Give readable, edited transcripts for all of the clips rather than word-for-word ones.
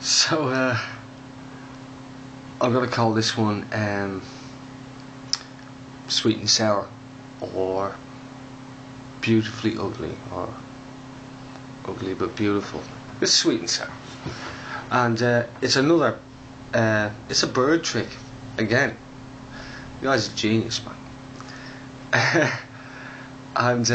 So I'm gonna call this one Sweet and Sour, or Beautifully Ugly, or Ugly but Beautiful. It's Sweet and Sour, and it's another. It's a bird trick again. You guys are genius, man. And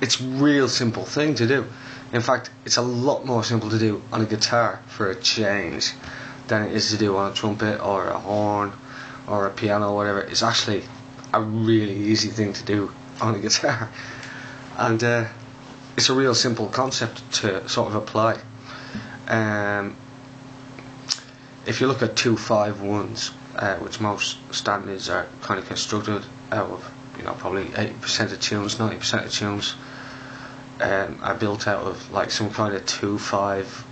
it's a real simple thing to do. In fact, it's a lot more simple to do on a guitar for a change than it is to do on a trumpet or a horn or a piano or whatever. It's actually a really easy thing to do on a guitar, and it's a real simple concept to sort of apply. If you look at 2-5-1s, which most standards are kind of constructed out of, probably 80% of tunes, 90% of tunes are built out of like some kind of 2-5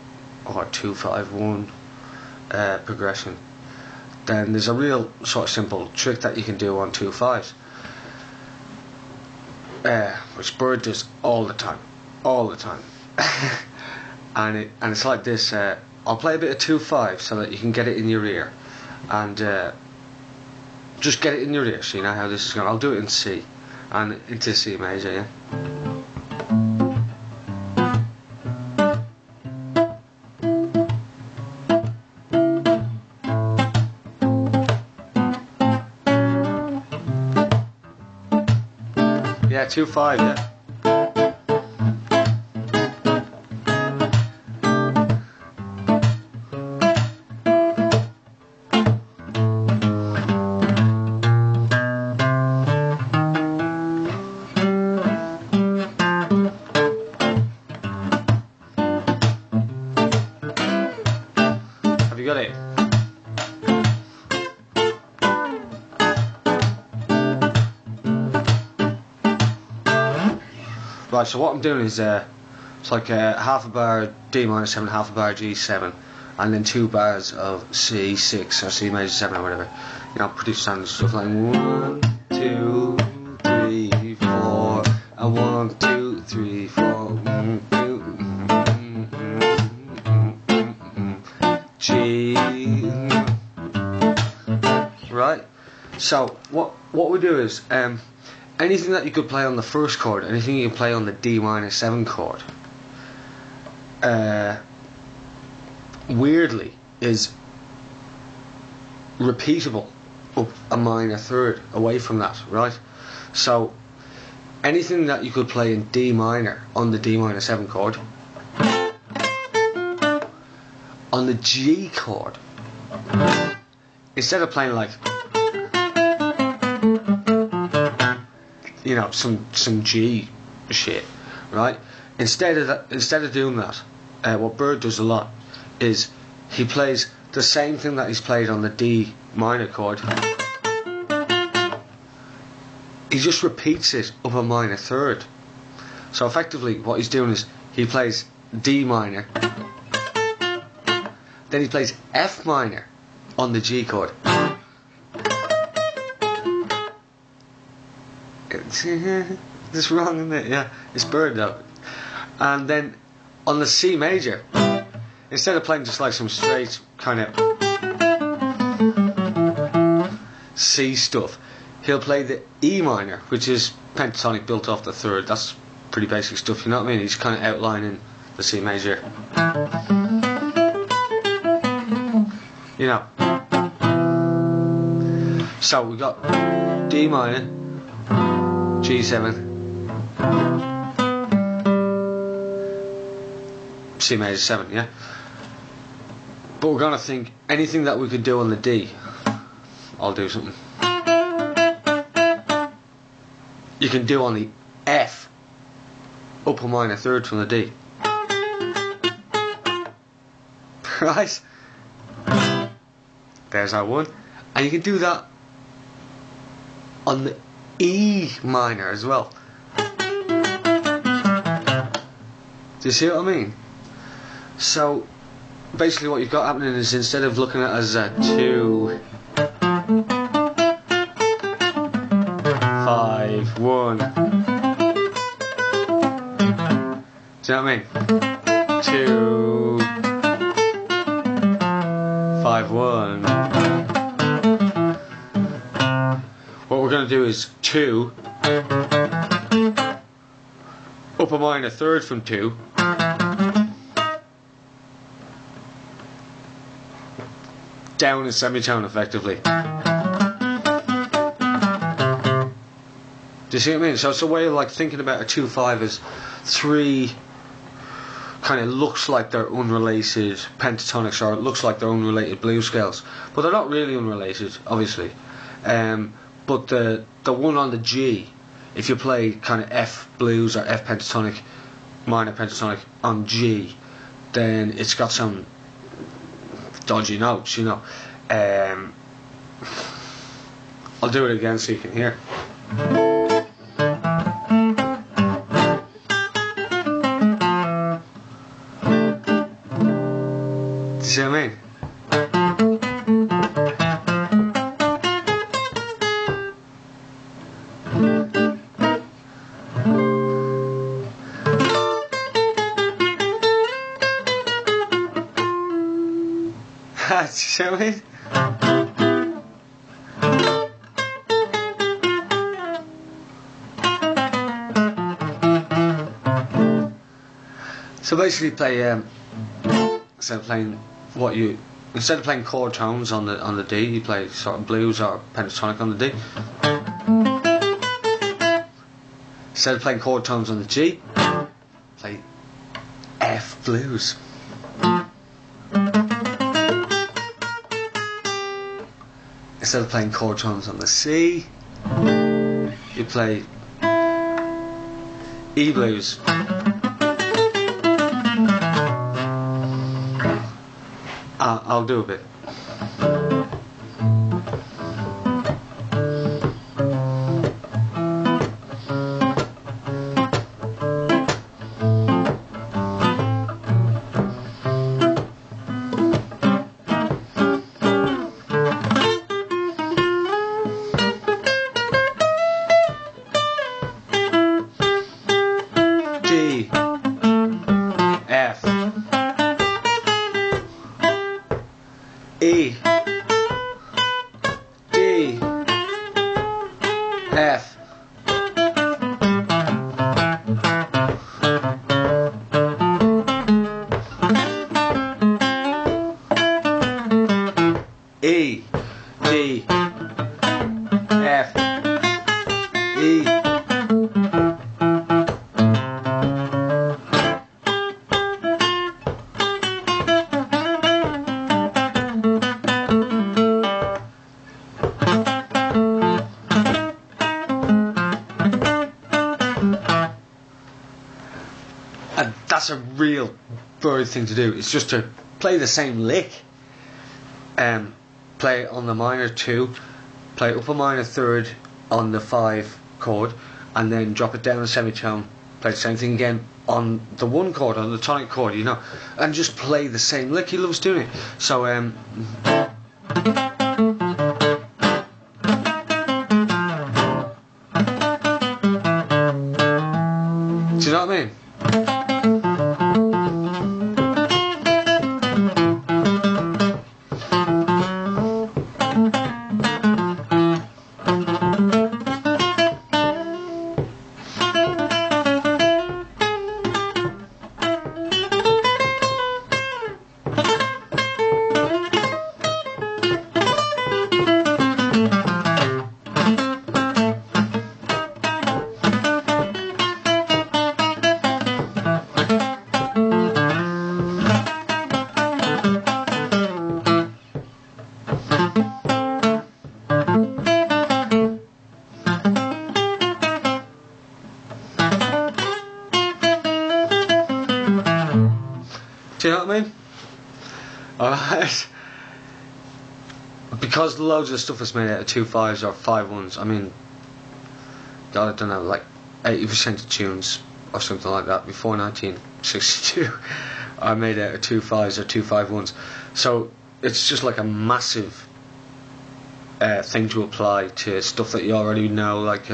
or 2-5-1 progression, then there's a real sort of simple trick that you can do on 2-5s, which Bird does all the time, and it's like this. I'll play a bit of 2-5 so that you can get it in your ear, and just get it in your ear so you know how this is going. I'll do it in C and into C major, yeah. Yeah, 2-5, yeah. Have you got it? Right, so what I'm doing is it's like half a bar D minor 7, half a bar G7, and then 2 bars of C6 or C major 7 or whatever. Pretty standard stuff like 1, 2, 3, 4, and 1, 2, 3, 4, 1, 2, G. Right. So what we do is anything that you could play on the first chord, anything you can play on the D minor 7 chord, weirdly is repeatable up a minor third away from that, right? So anything that you could play in D minor on the D minor 7 chord, on the G chord, instead of playing like some G shit, right? Instead of doing that, what Bird does a lot is he plays the same thing that he's played on the D minor chord. He just repeats it up a minor third. So effectively, what he's doing is he plays D minor, then he plays F minor on the G chord. It's wrong, isn't it? Yeah, it's Bird though. And then on the C major, instead of playing just like some straight kind of C stuff, he'll play the E minor, which is pentatonic built off the third. That's pretty basic stuff, you know what I mean? He's kind of outlining the C major, So we got D minor, G7, C major 7, yeah? But we're gonna think anything that we could do on the D, I'll do something. You can do on the F, up a minor third from the D. Right? There's our one. And you can do that on the E minor as well. Do you see what I mean? So basically what you've got happening is, instead of looking at it as a 2, 5, 1, do you know what I mean? 2, 5-1. What we're going to do is 2, up a minor third from 2, down a semitone effectively. Do you see what I mean? So it's a way of like thinking about a 2-5 as 3 kind of looks like they're unrelated pentatonics, or it looks like they're unrelated blues scales, but they're not really unrelated, obviously. But the one on the G, if you play kind of F blues or F pentatonic, minor pentatonic on G, then it's got some dodgy notes, you know. I'll do it again so you can hear. See what I mean? See what I mean? So basically play instead of playing chord tones on the D, you play sort of blues or pentatonic on the D. Instead of playing chord tones on the G, play F blues. Instead of playing chord tones on the C, you play E blues. I'll do a bit. D, F, E, D, F, E, D, F, E. And that's a real bird thing to do. It's just to play the same lick, play it on the minor 2, play up a minor third on the 5 chord, and then drop it down a semitone, play the same thing again on the 1 chord, on the tonic chord, you know, and just play the same lick. He loves doing it. So do you know what I mean? Do you know what I mean? Alright. Because loads of stuff is made out of 2-5s or 5-1s, I mean, God, I don't know, like 80% of tunes or something like that before 1962 are made out of 2-5s or 2-5-1s. So it's just like a massive thing to apply to stuff that you already know, like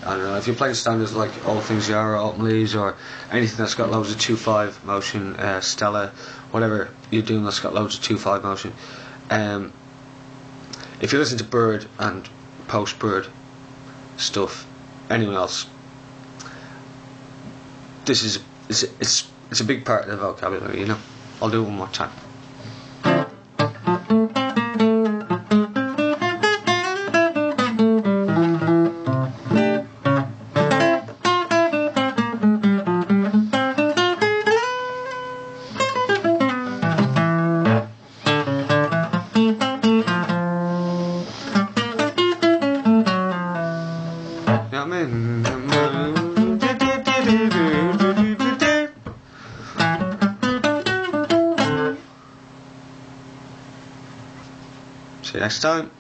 I don't know, if you're playing standards like All Things You Are or Autumn Leaves or anything that's got loads of 2-5 motion, Stella, whatever you're doing that's got loads of 2-5 motion, If you listen to bird and post-bird stuff, anyone else, this is it's a big part of the vocabulary, you know. I'll do it one more time. See you next time.